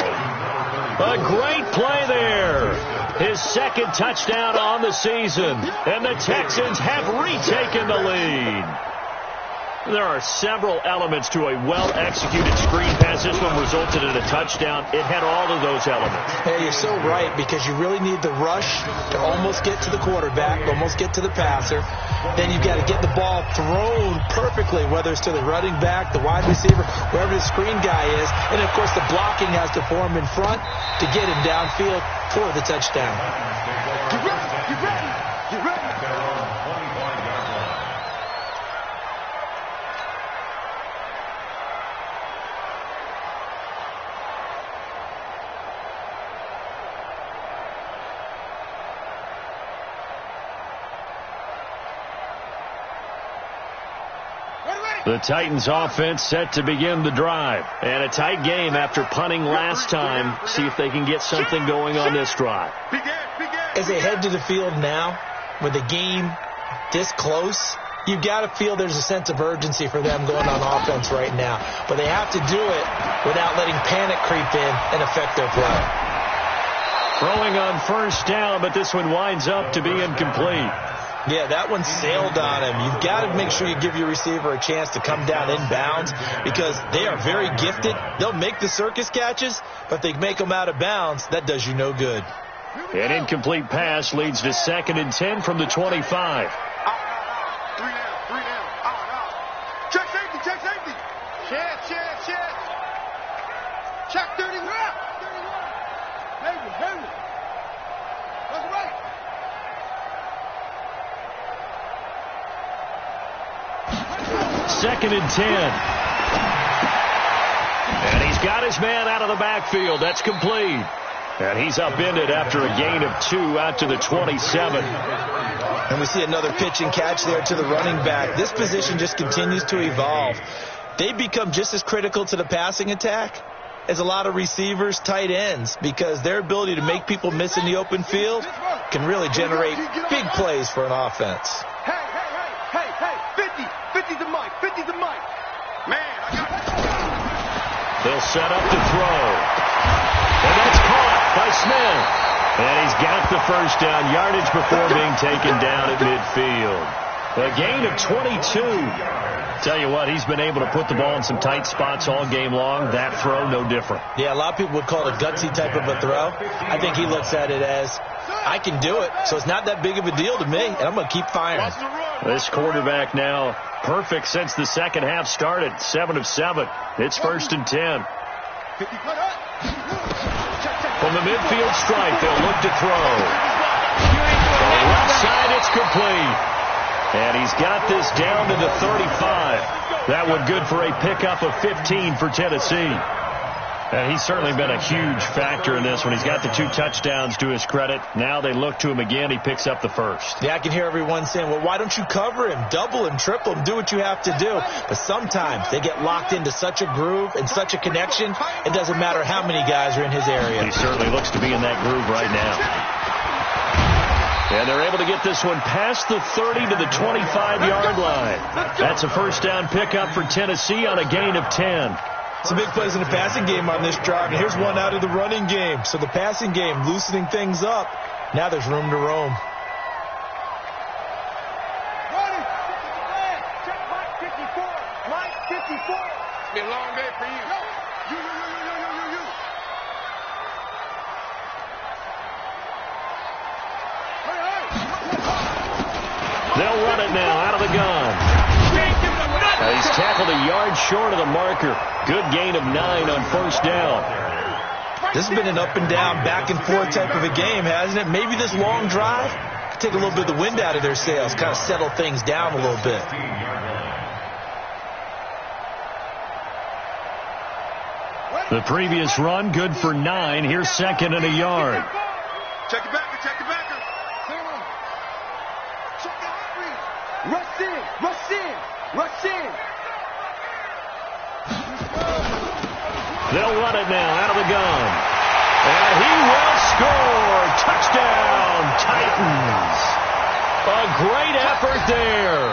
A great play there. His 2nd touchdown on the season. And the Texans have retaken the lead. There are several elements to a well-executed screen pass. This one resulted in a touchdown. It had all of those elements. Hey, you're so right, because you really need the rush to almost get to the quarterback, almost get to the passer. Then you've got to get the ball thrown perfectly, whether it's to the running back, the wide receiver, wherever the screen guy is. And, of course, the blocking has to form in front to get him downfield for the touchdown. Get ready. Get ready. Get ready. The Titans offense set to begin the drive. And a tight game after punting last time. See if they can get something going on this drive. As they head to the field now, with the game this close, You've got to feel there's a sense of urgency for them going on offense right now. But they have to do it without letting panic creep in and affect their play. Throwing on first down, but this one winds up to be incomplete. Yeah, that one sailed on him. You've got to make sure you give your receiver a chance to come down inbounds because they are very gifted. They'll make the circus catches, but they make them out of bounds. That does you no good. An incomplete pass leads to 2nd and 10 from the 25. Three down. Check safety. Check. Check 31. Henry. That's right. Second and 10. And he's got his man out of the backfield. That's complete. And he's upended after a gain of 2 out to the 27. And we see another pitch and catch there to the running back. This position just continues to evolve. They become just as critical to the passing attack as a lot of receivers, tight ends, because their ability to make people miss in the open field can really generate big plays for an offense. Hey. 50's the mic. Man, I got it. They'll set up to throw. And that's caught by Smith. And he's got the first down yardage before being taken down at midfield. A gain of 22. Tell you what, he's been able to put the ball in some tight spots all game long. That throw, no different. Yeah, a lot of people would call it a gutsy type of a throw. I think he looks at it as, I can do it, so it's not that big of a deal to me, and I'm going to keep firing. This quarterback now perfect since the second half started. 7 of 7. It's 1st and 10. From the midfield stripe, they'll look to throw. On the left side, it's complete. And he's got this down to the 35. That one good for a pickup of 15 for Tennessee. And he's certainly been a huge factor in this one. He's got the 2 touchdowns to his credit. Now they look to him again. He picks up the first. Yeah, I can hear everyone saying, well, why don't you cover him, double him, triple him, do what you have to do. But sometimes they get locked into such a groove and such a connection, it doesn't matter how many guys are in his area. He certainly looks to be in that groove right now. And they're able to get this one past the 30 to the 25-yard line. That's a first down pickup for Tennessee on a gain of 10. Some big plays in the passing game on this drive, and here's one out of the running game. So the passing game loosening things up. Now there's room to roam. Check Mike 54. Mike 54. It's been a long day for you. You. They'll run it now out of the gun. He's tackled a yard short of the marker. Good gain of 9 on first down. This has been an up and down, back and forth type of a game, hasn't it? Maybe this long drive could take a little bit of the wind out of their sails, kind of settle things down a little bit. The previous run, good for 9. Here's 2nd and a yard. Check the backer. Rush in. They'll run it now out of the gun. And he will score. Touchdown, Titans. A great effort there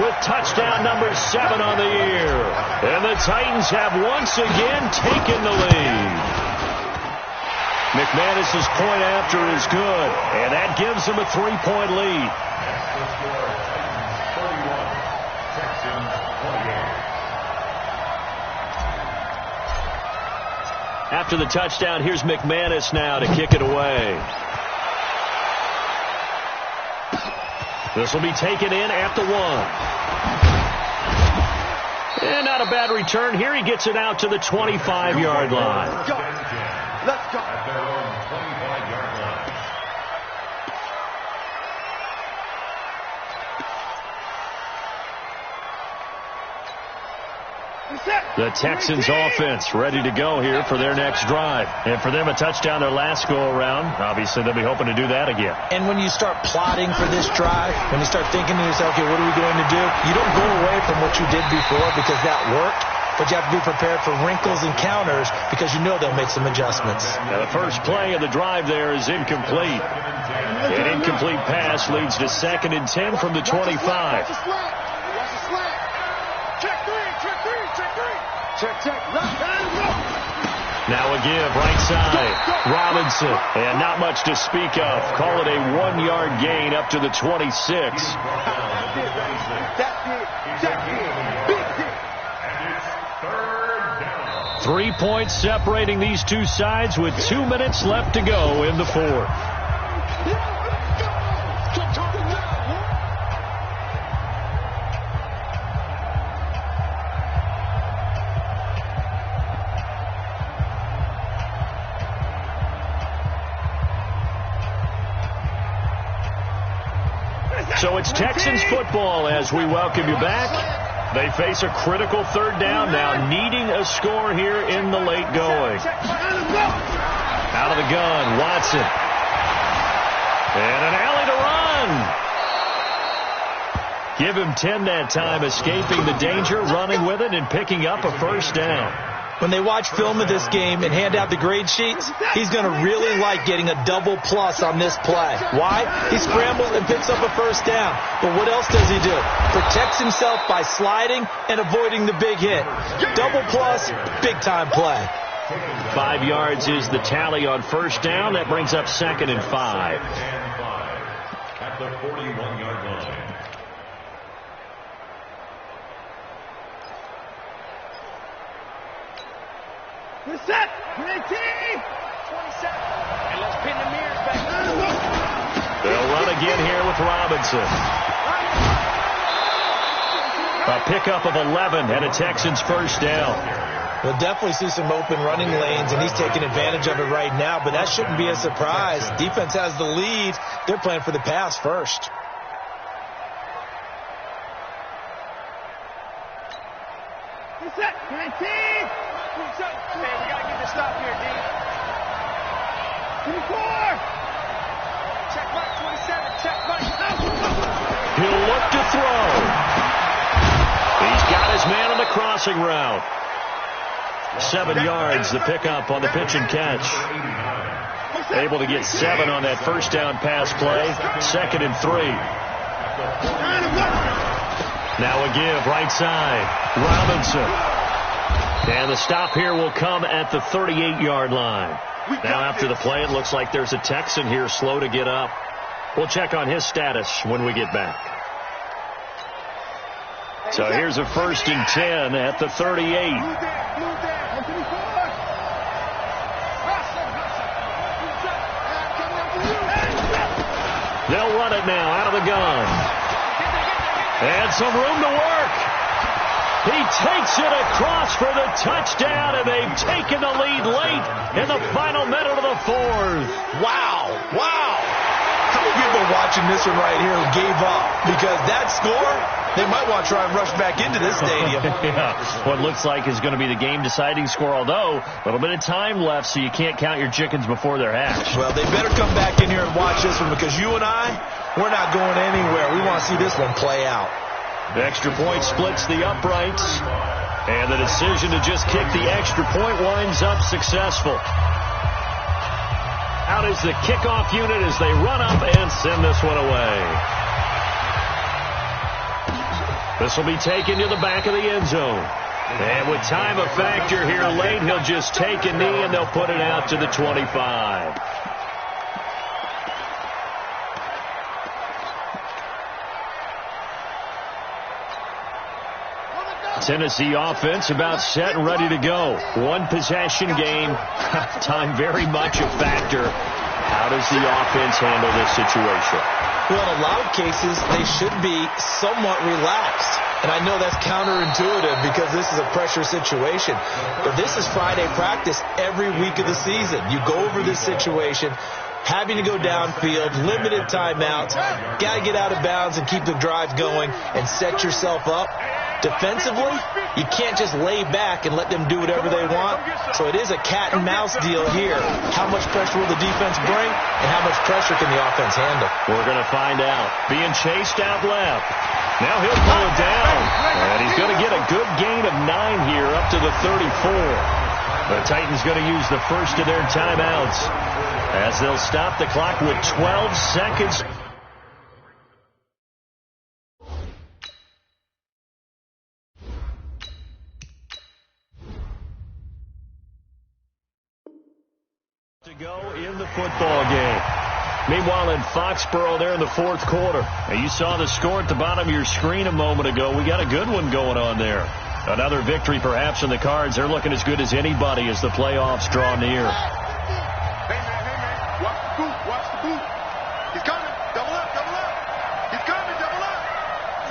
with touchdown number 7 on the year. And the Titans have once again taken the lead. McManus's point after is good, and that gives them a 3-point lead. After the touchdown, here's McManus now to kick it away. This will be taken in at the 1. And not a bad return. Here he gets it out to the 25-yard line. Let's go. At their own 25-yard line. The Texans offense ready to go here for their next drive. And for them, a touchdown their last go-around. Obviously, they'll be hoping to do that again. And when you start plotting for this drive, when you start thinking to yourself, okay, what are we going to do? You don't go away from what you did before because that worked. But you have to be prepared for wrinkles and counters because you know they'll make some adjustments. Now, the first play of the drive there is incomplete. An incomplete pass leads to 2nd and 10 from the 25. Now a give, right side. Robinson, and not much to speak of. Call it a 1-yard gain up to the 26. 3 points separating these two sides with 2 minutes left to go in the fourth. So it's Texans football as we welcome you back. They face a critical third down now, needing a score here in the late going. Out of the gun, Watson. And an alley to run. Give him 10 that time, escaping the danger, running with it, and picking up a first down. When they watch film of this game and hand out the grade sheets, he's going to really like getting a double plus on this play. Why? He scrambles and picks up a first down. But what else does he do? Protects himself by sliding and avoiding the big hit. Double plus, big-time play. 5 yards is the tally on first down. That brings up 2nd and 5. At the 41-yard line. We're set. 19. 27. And let's pin the mirrors back. They'll run again here with Robinson. A pickup of 11 and a Texans first down. We'll definitely see some open running lanes, and he's taking advantage of it right now, but that shouldn't be a surprise. Defense has the lead. They're playing for the pass first. We're set. 19. Man, we got to get this stop here, D. 24. Check mark, 27. Check mark. He'll look to throw. He's got his man on the crossing route. 7 yards, the pickup on the pitch and catch. Able to get 7 on that first down pass play. 2nd and 3. Now a give, right side. Robinson. And the stop here will come at the 38-yard line. Now after the play, it looks like there's a Texan here slow to get up. We'll check on his status when we get back. So here's a 1st and 10 at the 38. They'll run it now out of the gun. And some room to work. He takes it across for the touchdown, and they've taken the lead late in the final minute of the fourth. Wow. Wow. How many people are watching this one right here who gave up? Because that score, they might want to try and rush back into this stadium. Yeah, what looks like is going to be the game-deciding score, although a little bit of time left, so you can't count your chickens before they're hatched. Well, they better come back in here and watch this one, because you and I, we're not going anywhere. We want to see this one play out. The extra point splits the uprights, and the decision to just kick the extra point winds up successful. Out is the kickoff unit as they run up and send this one away. This will be taken to the back of the end zone. And with time a factor here late, he'll just take a knee and they'll put it out to the 25. Tennessee offense about set and ready to go. One possession game. Time very much a factor. How does the offense handle this situation? Well, in a lot of cases, they should be somewhat relaxed. And I know that's counterintuitive because this is a pressure situation. But this is Friday practice every week of the season. You go over this situation, having to go downfield, limited timeouts, got to get out of bounds and keep the drive going and set yourself up. Defensively, you can't just lay back and let them do whatever they want. So it is a cat and mouse deal here. How much pressure will the defense bring, and how much pressure can the offense handle? We're going to find out. Being chased out left. Now he'll pull it down. And he's going to get a good gain of 9 here up to the 34. The Titans going to use the first of their timeouts as they'll stop the clock with 12 seconds. Go in the football game. Meanwhile, in Foxborough, there in the fourth quarter. And you saw the score at the bottom of your screen a moment ago. We got a good one going on there. Another victory perhaps in the cards. They're looking as good as anybody as the playoffs draw near. Hey, man. Watch the boot. Watch the boot. He's coming. Double up. Double up. He's coming. Double up.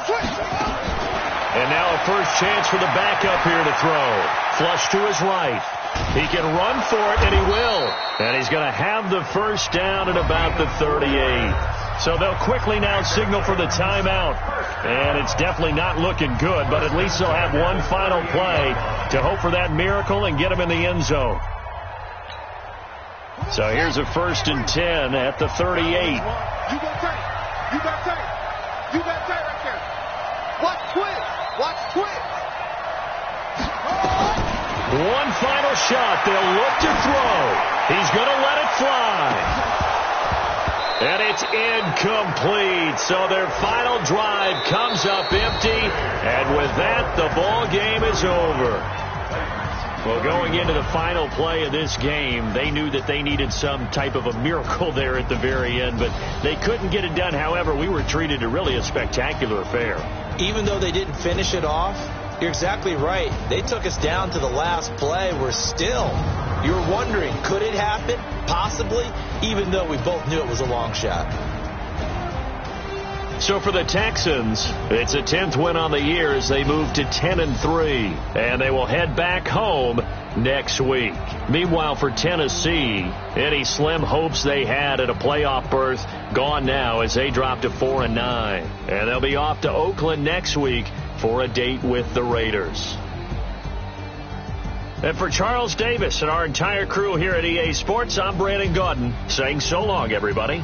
Switch. And now a first chance for the backup here to throw. Flush to his right. He can run for it, and he will. And he's going to have the first down at about the 38. So they'll quickly now signal for the timeout. And it's definitely not looking good, but at least they'll have one final play to hope for that miracle and get him in the end zone. So here's a 1st and 10 at the 38. You got tape. You got tape. You got tape right there. Watch twitch. Watch twitch. One final shot. They'll look to throw. He's going to let it fly. And it's incomplete. So their final drive comes up empty. And with that, the ball game is over. Well, going into the final play of this game, they knew that they needed some type of a miracle there at the very end, but they couldn't get it done. However, we were treated to really a spectacular affair. Even though they didn't finish it off, you're exactly right. They took us down to the last play. We're still, you're wondering, could it happen? Possibly, even though we both knew it was a long shot. So for the Texans, it's a 10th win on the year as they move to 10-3, and they will head back home next week. Meanwhile, for Tennessee, any slim hopes they had at a playoff berth gone now as they drop to 4-9, and they'll be off to Oakland next week for a date with the Raiders. And for Charles Davis and our entire crew here at EA Sports, I'm Brandon Gaudin saying so long, everybody.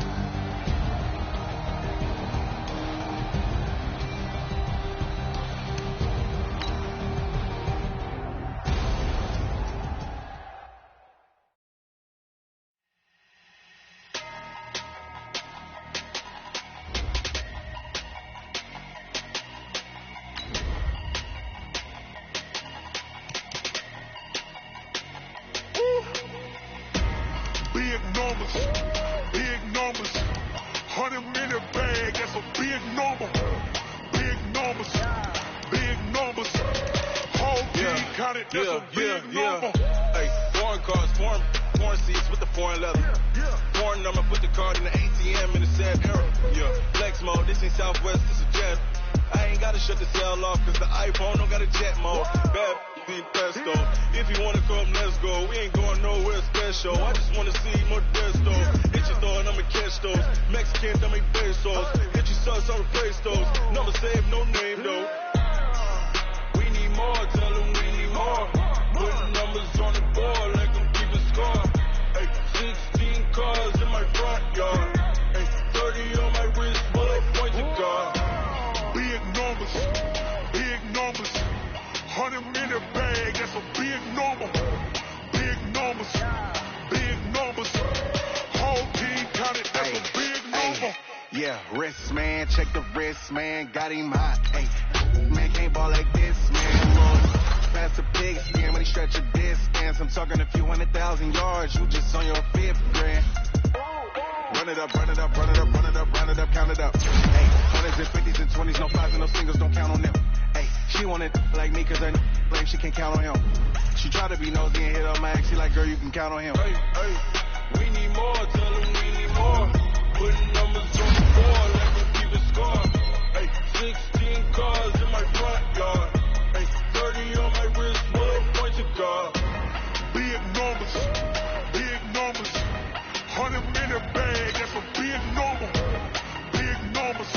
Big numbers, 100-minute bag, that's a big number. Big numbers, whole team counted, that's a big number. Hey, foreign cars, foreign seats with the foreign leather. Foreign number, put the card in the ATM in the sad era. Flex mode, this ain't Southwest, this is Jet. I ain't gotta shut the cell off, cause the iPhone don't got a jet mode. Bad be pesto. If you wanna come, let's go. We ain't going nowhere special. I just wanna see more Desto. Hit your throw and I'ma catch those. Mexicans, I make pesos. Hit your sus, I'ma praise those. Never save no name though. We need more, tell them we need more. Putting numbers on the board like I'm keeping score. Hey, 16 cars in my front yard. Hey, 30 on my wrist, bullet point to guard. Big numbers, 100-minute bag, that's a big number. Big numbers, whole team counted, that's a big number. Yeah, wrist man, check the wrist man, got him hot. Hey, man can't ball like this, man. Lord, pass the pig skin when he stretch a distance. I'm talking a few 100,000 yards, you just on your 5th grand. Run it up, count it up. Hey, 100s and 50s and 20s, no 5s and no singles, don't count on them. Hey, she wanted like me cause her blame, she can't count on him. She tried to be nosy and hit on my ex, she like, girl, you can count on him. Hey, we need more, tell them we need more. Putting numbers on the board like we keep a score. Hey, 16 cars in my front yard. Hey, 30 on my wrist, bullet point to guard. Big numbers, 100-minute bag, that's a big number. Big numbers,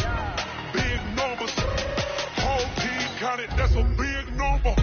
whole team counted, that's a big number.